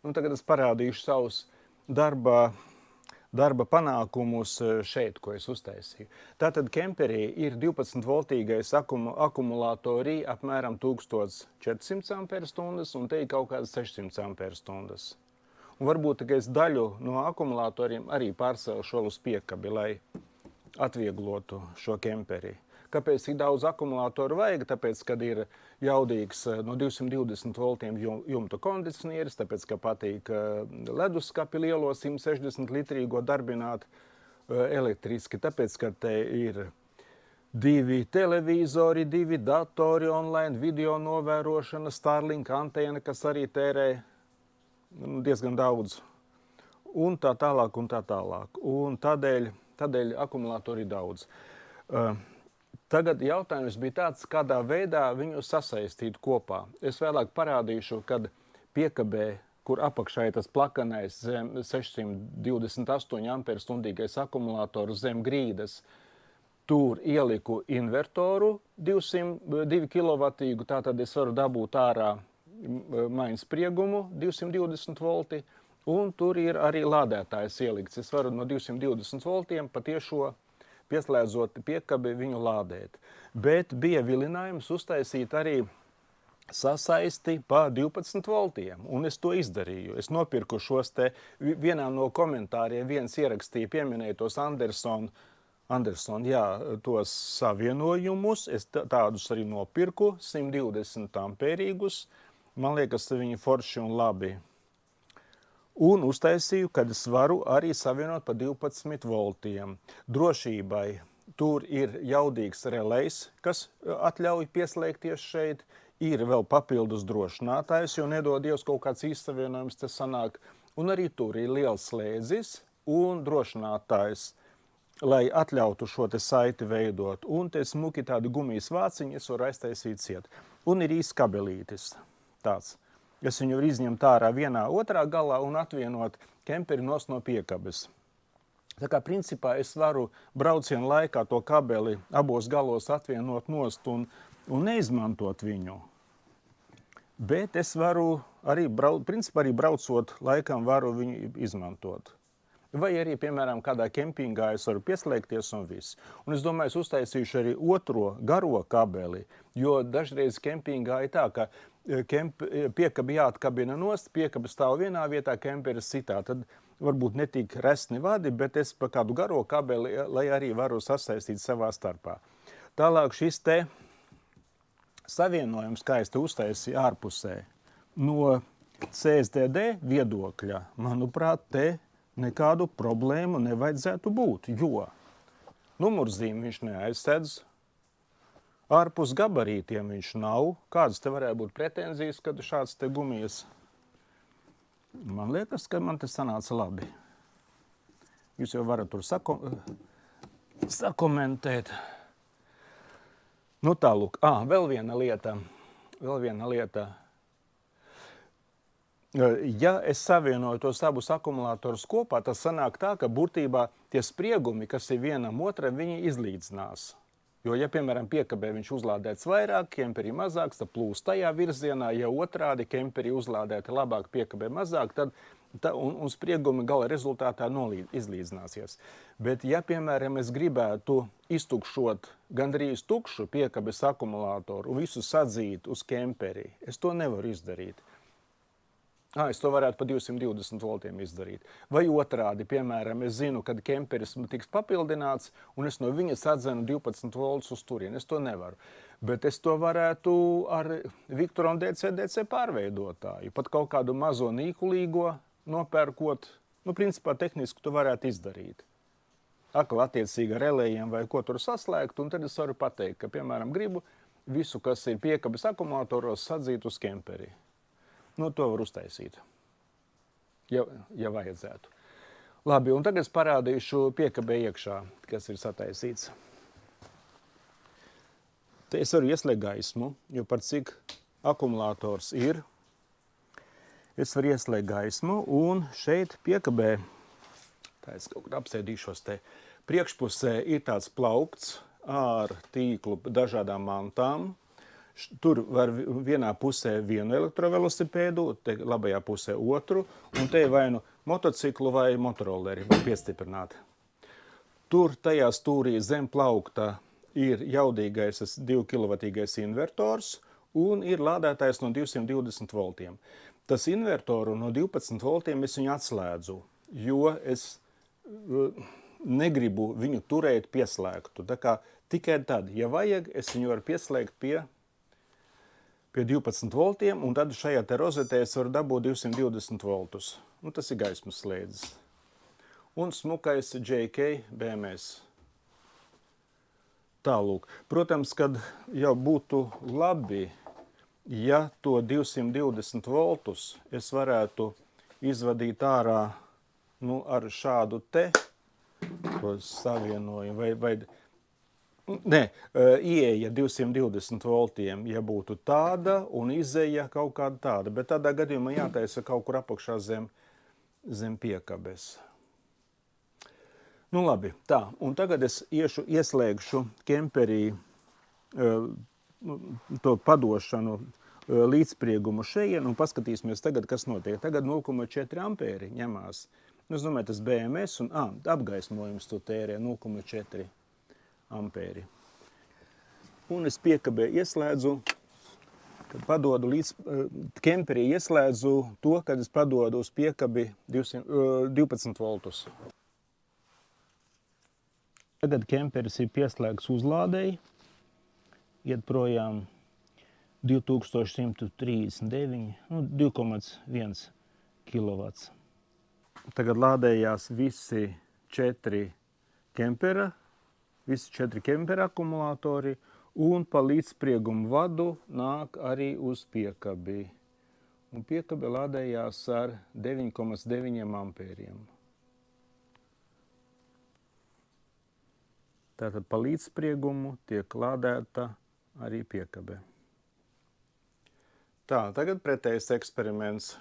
Un tagad es parādīšu savus darba panākumus šeit, ko es uztaisīju. Tātad kemperī ir 12-voltīgais akumulatorī apmēram 1400 amperstundas un te ir kaut kādas 600 amperstundas. Un varbūt tikai es daļu no akumulatoriem arī pārcelšu uz piekabi, lai atvieglotu šo kemperi. Kāpēc tik daudz akumulātoru vajag? Tāpēc, kad ir jaudīgs no 220 voltiem jumta kondicionieris, tāpēc, ka patīk leduskapi lielo 160 litrīgo darbināt elektriski, tāpēc, ka te ir 2 televizori, 2 datori, online video novērošana, Starlink antena, kas arī tērē diezgan daudz, un tā tālāk, un tā tālāk. Un tādēļ akumulātori ir daudz. Tagad jautājums bija tāds, kādā veidā viņu sasaistīt kopā. Es vēlāk parādīšu, kad piekabē, kur apakšā ir tas plakanais zem 628 amperstundīgais akumulators zem grīdas, tur ieliku invertoru 2 kW, tātad es varu dabūt ārā maiņas spriegumu 220 volti, un tur ir arī lādētājs ielikts. Es varu no 220 voltiem patiešo pieslēdzot piekabi viņu lādēt. Bet bija vilinājums uztaisīt arī sasaisti pa 12 voltiem, un es to izdarīju. Es nopirku šos te, vienā no komentāriem viens ierakstīja, pieminēja tos Anderson, jā, tos savienojumus, es tādus arī nopirku, 120 amperīgus, man liekas, viņi forši un labi. Un uztaisīju, kad es varu arī savienot pa 12 voltiem. Drošībai tur ir jaudīgs relejs, kas atļauj pieslēgties šeit. Ir vēl papildus drošinātājs, jo nedod Dievs kaut kāds izsavienojums te sanāk. Un arī tur ir liels slēdzis un drošinātājs, lai atļautu šo te saiti veidot. Un te smuki tādi gumijas vāciņi, es varu aiztaisīt ciet. Un ir īsts kabelītis tāds. Es viņu varu izņemt ārā vienā otrā galā un atvienot kemperi nos no piekabes. Tā kā principā es varu braucienu laikā to kabeli abos galos atvienot nost un neizmantot viņu. Bet es varu arī, principā arī braucot laikam varu viņu izmantot. Vai arī, piemēram, kādā kempingā es varu pieslēgties un viss. Un es domāju, es uztaisīšu arī otro garo kabeli, jo dažreiz kempingā ir tā, ka piekabi jāatkabina nost, piekabi stāv vienā vietā, kemperis citā. Tad varbūt netik resni vadi, bet es pa kādu garo kabeli, lai arī varu sasaistīt savā starpā. Tālāk šis te savienojums, kā es te uztaisīju ārpusē, no CSDD viedokļa, manuprāt, te nekādu problēmu nevajadzētu būt, jo numurzīmi viņš neaizsedz, ārpus gabarītiem viņš nav. Kādas te varētu būt pretenzijas, kad šāds te gumijas? Man liekas, ka man te sanāca labi. Jūs jau varat tur sakomentēt. Nu tālūk, vēl viena lieta. Ja es savienoju tos abus akumulatorus kopā, tas sanāk tā, ka būtībā tie spriegumi, kas ir vienam otram, viņi izlīdzinās. Jo, ja, piemēram, piekabē viņš uzlādēts vairāk, kemperi mazāks, tad plūst tajā virzienā, ja otrādi kemperi uzlādēti labāk, piekabē mazāk, tad un spriegumi gala rezultātā izlīdzināsies. Bet, ja, piemēram, es gribētu iztukšot gandrīz tukšu piekabes akumulātoru un visu sadzīt uz kemperi, es to nevaru izdarīt. Es to varētu pa 220 voltiem izdarīt. Vai otrādi, piemēram, es zinu, kad kemperis tiks papildināts, un es no viņa sadzenu 12 voltus uz turieni. Es to nevaru. Bet es to varētu ar Victron DC pārveidotāju. Pat kaut kādu mazo nīkulīgo nopērkot, principā tehniski to varētu izdarīt. Akli attiecīgi ar relējiem vai ko tur saslēgt, un tad es varu pateikt, ka, piemēram, gribu visu, kas ir piekabes akumulatoros, sadzīt uz kemperi. To var uztaisīt, ja vajadzētu. Labi, un tagad es parādīšu piekabē iekšā, kas ir sataisīts. Te es varu ieslēgt gaismu, jo par cik akumulators ir, es varu ieslēgt gaismu, un šeit piekabē, tā es kaut kur apsēdīšos te, priekšpusē ir tāds plaukts ar tīklu dažādām mantām. Tur var vienā pusē vienu elektrovelosipēdu, te labajā pusē otru, un te vai nu motociklu vai motoroleri var piestiprināt. Tur tajā stūrī zem plaukta ir jaudīgais 2 kW invertors un ir lādētājs no 220 voltiem. Tas invertoru no 12 voltiem es viņu atslēdzu, jo es negribu viņu turēt pieslēgtu. Tā kā tikai tad, ja vajag, es viņu varu pieslēgt pie 12 voltiem, un tad šajā te rozetē es varu dabūt 220 voltus. Nu, tas ir gaismas slēdzis. Un smukais JK BMS. Tālūk. Protams, kad jau būtu labi, ja to 220 voltus es varētu izvadīt ārā ar šādu te savienojumu, ieeja 220 voltiem, ja būtu tāda, un izeja kaut kāda tāda, bet tādā gadījumā jātaisa kaut kur apakšā zem piekabes. Nu labi, tā, un tagad es ieslēgšu kemperī to padošanu līdzspriegumu šeit, un paskatīsimies tagad, kas notiek. Tagad 0,4 ampēri ņemās. Es domāju, tas BMS un apgaismojums to tērē 0,4 ampēri. Un es piekabē ieslēdzu, kad padodu kemperī ieslēdzu to, kad es padodu uz piekabi 12 voltus. Tagad kemperis ir pieslēgts uzlādēji, iet projām 2139, 2,1 kW. Tagad lādējās visi 4 kempera akumulātori, un pa līdzspriegumu vadu nāk arī uz piekabi. Un piekabe lādējās ar 9,9 ampēriem. Tātad pa līdzspriegumu tiek lādēta arī piekabe. Tā, tagad pretējs eksperiments.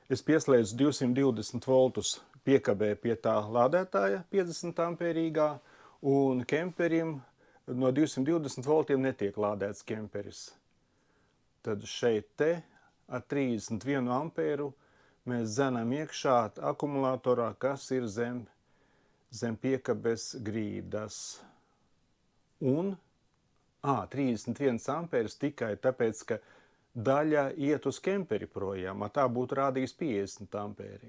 Es pieslēdzu 220 voltus piekabē pie tā lādētāja 50 ampērīgā, un kemperim no 220 voltiem netiek lādēts kemperis. Tad šeit te ar 31 ampēru mēs dzenam iekšā akumulatorā, kas ir zem piekabes grīdas. Un 31 ampērs tikai tāpēc, ka daļa iet uz kemperi projām, tā būtu rādījis 50 ampēri.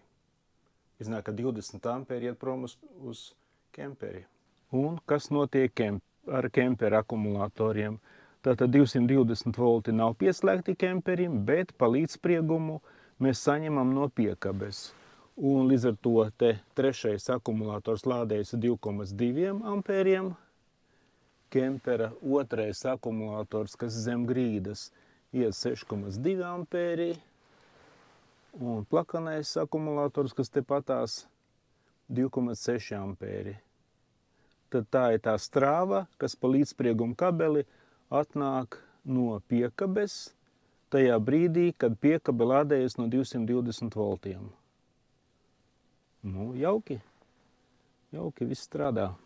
Iznāk, ka 20 ampēri iet prom uz kemperi. Un kas notiek ar kempera akumulatoriem? Tātad 220 volti nav pieslēgti kemperim, bet pa līdzspriegumu mēs saņemam no piekabes. Un līdz ar to te trešais akumulators lādējas 2,2 ampēriem. Kempera otrais akumulators, kas zem grīdas, iet 6,2 ampēri. Un plakanais akumulators, kas te patās, 2,6 ampēri. Tad tā ir tā strāva, kas pa līdzspriegumu kabeli atnāk no piekabes tajā brīdī, kad piekabe lādējas no 220 voltiem. Nu, jauki. Jauki, viss strādā.